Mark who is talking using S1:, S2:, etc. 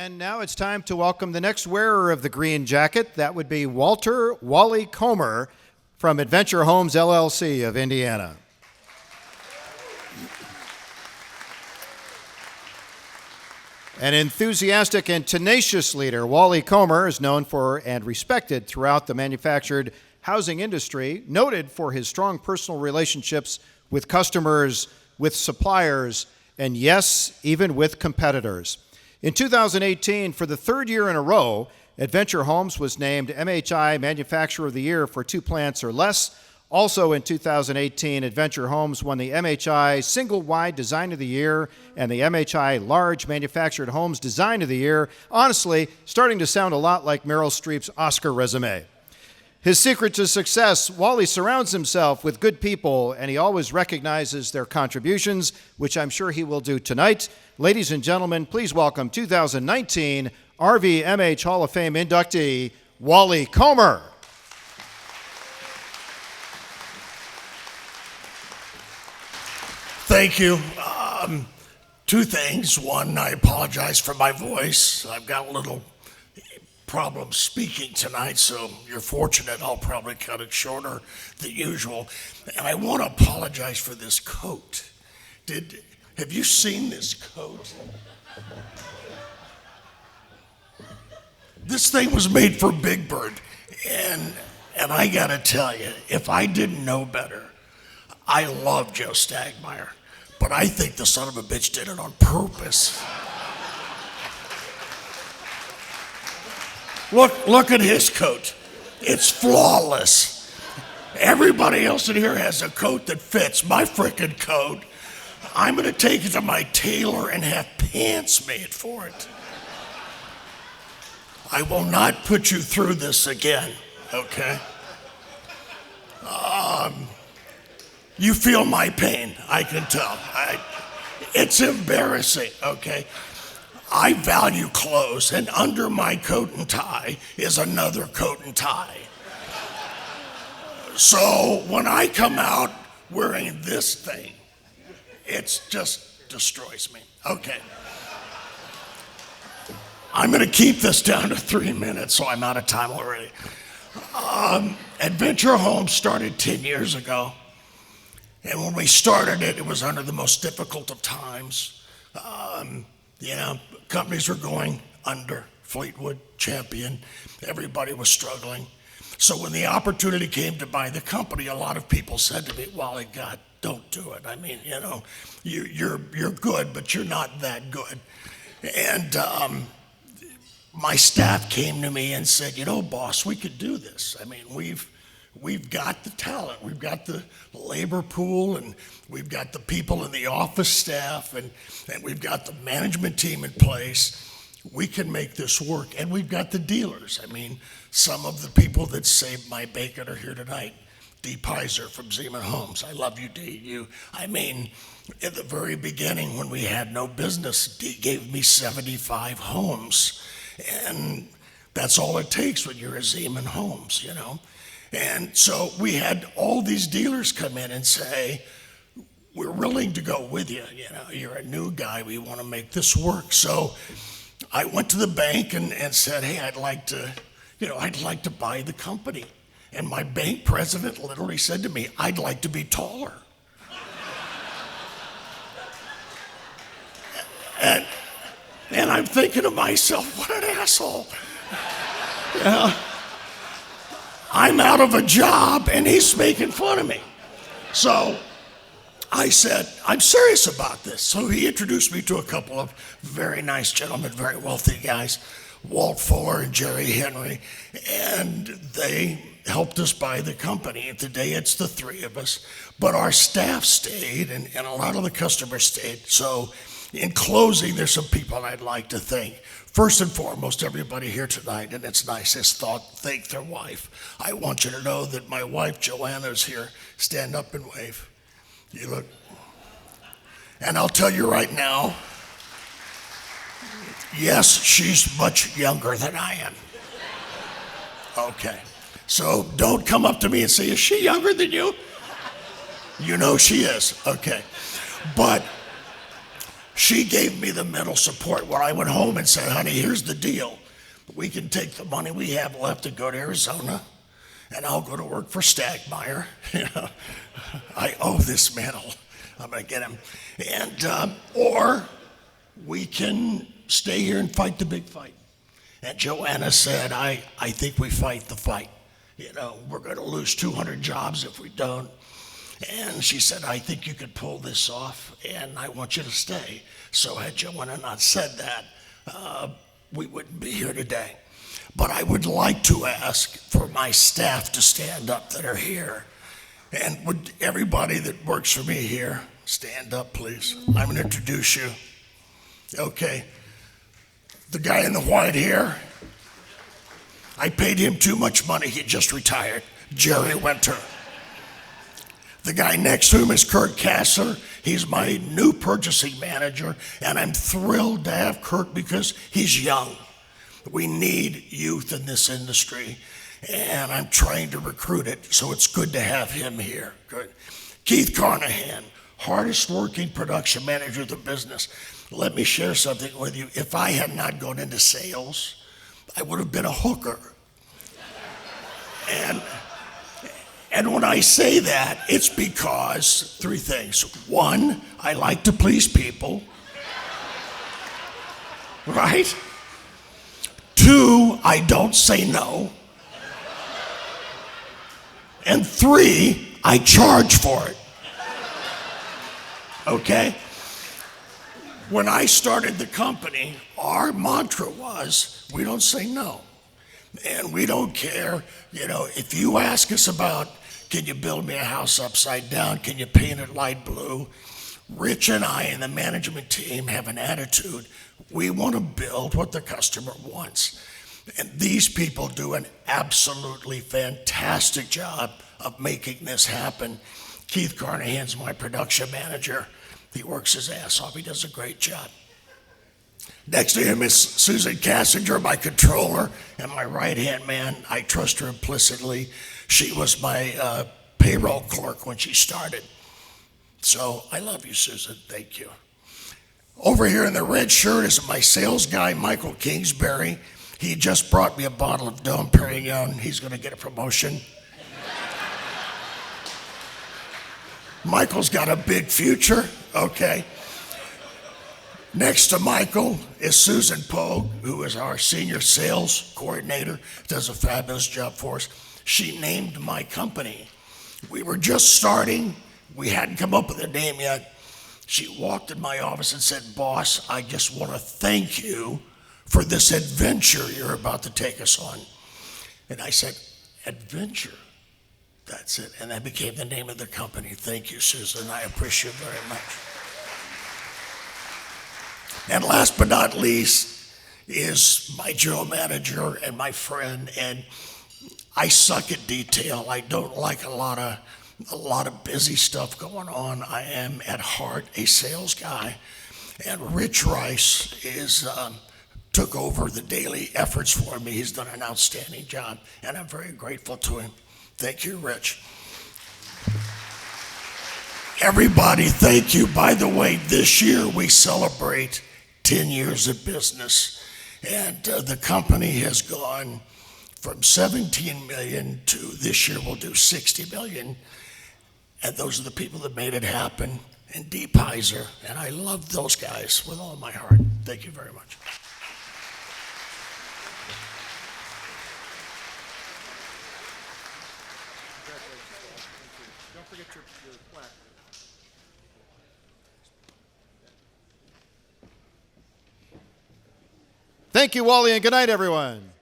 S1: And now it's time to welcome the next wearer of the green jacket. That would be Wally Comer from Adventure Homes, LLC of Indiana. An enthusiastic and tenacious leader, Wally Comer is known for and respected throughout the manufactured housing industry, noted for his strong personal relationships with customers, with suppliers, and yes, even with competitors. In 2018, for the third year in a row, Adventure Homes was named MHI Manufacturer of the Year for 2 plants or less. Also in 2018, Adventure Homes won the MHI Single Wide Design of the Year and the MHI Large Manufactured Homes Design of the Year. Honestly, starting to sound a lot like Meryl Streep's Oscar resume. His secret to success, Wally surrounds himself with good people, and he always recognizes their contributions, which I'm sure he will do tonight. Ladies and gentlemen, please welcome 2019 RVMH Hall of Fame inductee, Wally Comer.
S2: Thank you. 2 things. One, I apologize for my voice. I've got a little problem speaking tonight, so you're fortunate. I'll probably cut it shorter than usual. And I want to apologize for this coat. Have you seen this coat? This thing was made for Big Bird, and I gotta tell you, if I didn't know better, I love Joe Stagmeyer, but I think the son of a bitch did it on purpose. Look at his coat. It's flawless. Everybody else in here has a coat that fits my frickin' coat. I'm gonna take it to my tailor and have pants made for it. I will not put you through this again, okay? You feel my pain, I can tell. It's embarrassing, okay? I value clothes, and under my coat and tie is another coat and tie. So when I come out wearing this thing, it just destroys me. Okay. I'm gonna keep this down to 3 minutes, so I'm out of time already. Adventure Homes started 10 years ago. And when we started it, it was under the most difficult of times. Companies were going under. Fleetwood, Champion, everybody was struggling. So when the opportunity came to buy the company, a lot of people said to me, Wally, God, don't do it. I mean, you're good, but you're not that good. And my staff came to me and said, boss, we could do this. I mean, we've got the talent, we've got the labor pool, and we've got the people in the office staff, and we've got the management team in place. We can make this work, and we've got the dealers. I mean, some of the people that saved my bacon are here tonight. Dee Pizer from Zeman Homes. I love you, Dee. At the very beginning when we had no business, Dee gave me 75 homes, and that's all it takes when you're a Zeman Homes, And so we had all these dealers come in and say, we're willing to go with you. You're a new guy. We want to make this work. So I went to the bank and said, hey, I'd like to buy the company. And my bank president literally said to me, I'd like to be taller. And I'm thinking to myself, what an asshole. I'm out of a job and he's making fun of me. So I said, I'm serious about this. So he introduced me to a couple of very nice gentlemen, very wealthy guys, Walt Fuller and Jerry Henry, and they helped us buy the company. And today it's the 3 of us, but our staff stayed and a lot of the customers stayed. So in closing, there's some people I'd like to thank. First and foremost, everybody here tonight, and it's nice, has thank their wife. I want you to know that my wife, Joanna, is here. Stand up and wave. You look. And I'll tell you right now, yes, she's much younger than I am. Okay. So don't come up to me and say, is she younger than you? You know she is. Okay. But she gave me the mental support when I went home and said, honey, here's the deal. We can take the money we have left and go to Arizona, and I'll go to work for Stagmeyer. You know, I owe this man. I'm going to get him. And, or we can stay here and fight the big fight. And Joanna said, I think we fight the fight. You know, we're going to lose 200 jobs if we don't. And she said, I think you could pull this off, and I want you to stay. So had Joanna not said that, we wouldn't be here today. But I would like to ask for my staff to stand up that are here. And would everybody that works for me here stand up, please? I'm going to introduce you. Okay. The guy in the white hair, I paid him too much money. He just retired. Jerry Winter. The guy next to him is Kirk Kassler. He's my new purchasing manager, and I'm thrilled to have Kirk because he's young. We need youth in this industry, and I'm trying to recruit it, so it's good to have him here. Good. Keith Carnahan, hardest working production manager of the business. Let me share something with you. If I had not gone into sales, I would have been a hooker. And when I say that, it's because three things. One, I like to please people. Right? Two, I don't say no. And three, I charge for it. Okay? When I started the company, our mantra was, we don't say no. And we don't care, you know, if you ask us about, can you build me a house upside down? Can you paint it light blue? Rich and I and the management team have an attitude. We want to build what the customer wants. And these people do an absolutely fantastic job of making this happen. Keith Carnahan's my production manager. He works his ass off. He does a great job. Next to him is Susan Cassinger, my controller, and my right-hand man. I trust her implicitly. She was my payroll clerk when she started. So I love you, Susan. Thank you. Over here in the red shirt is my sales guy, Michael Kingsbury. He just brought me a bottle of Dom Perignon. He's going to get a promotion. Michael's got a big future. Okay. Next to Michael is Susan Pogue, who is our senior sales coordinator, does a fabulous job for us. She named my company. We were just starting. We hadn't come up with a name yet. She walked in my office and said, boss, I just want to thank you for this adventure you're about to take us on. And I said, adventure? That's it. And that became the name of the company. Thank you, Susan. I appreciate it very much. And last but not least is my general manager and my friend. And I suck at detail. I don't like a lot of busy stuff going on. I am at heart a sales guy. And Rich Rice took over the daily efforts for me. He's done an outstanding job, and I'm very grateful to him. Thank you, Rich. Everybody, thank you. By the way, this year we celebrate 10 years of business, and the company has gone from 17 million to this year we'll do 60 million, and those are the people that made it happen, and Dee Pizer, and I love those guys with all my heart. Thank you very much.
S1: Don't forget your plaque. Thank you, Wally, and good night, everyone.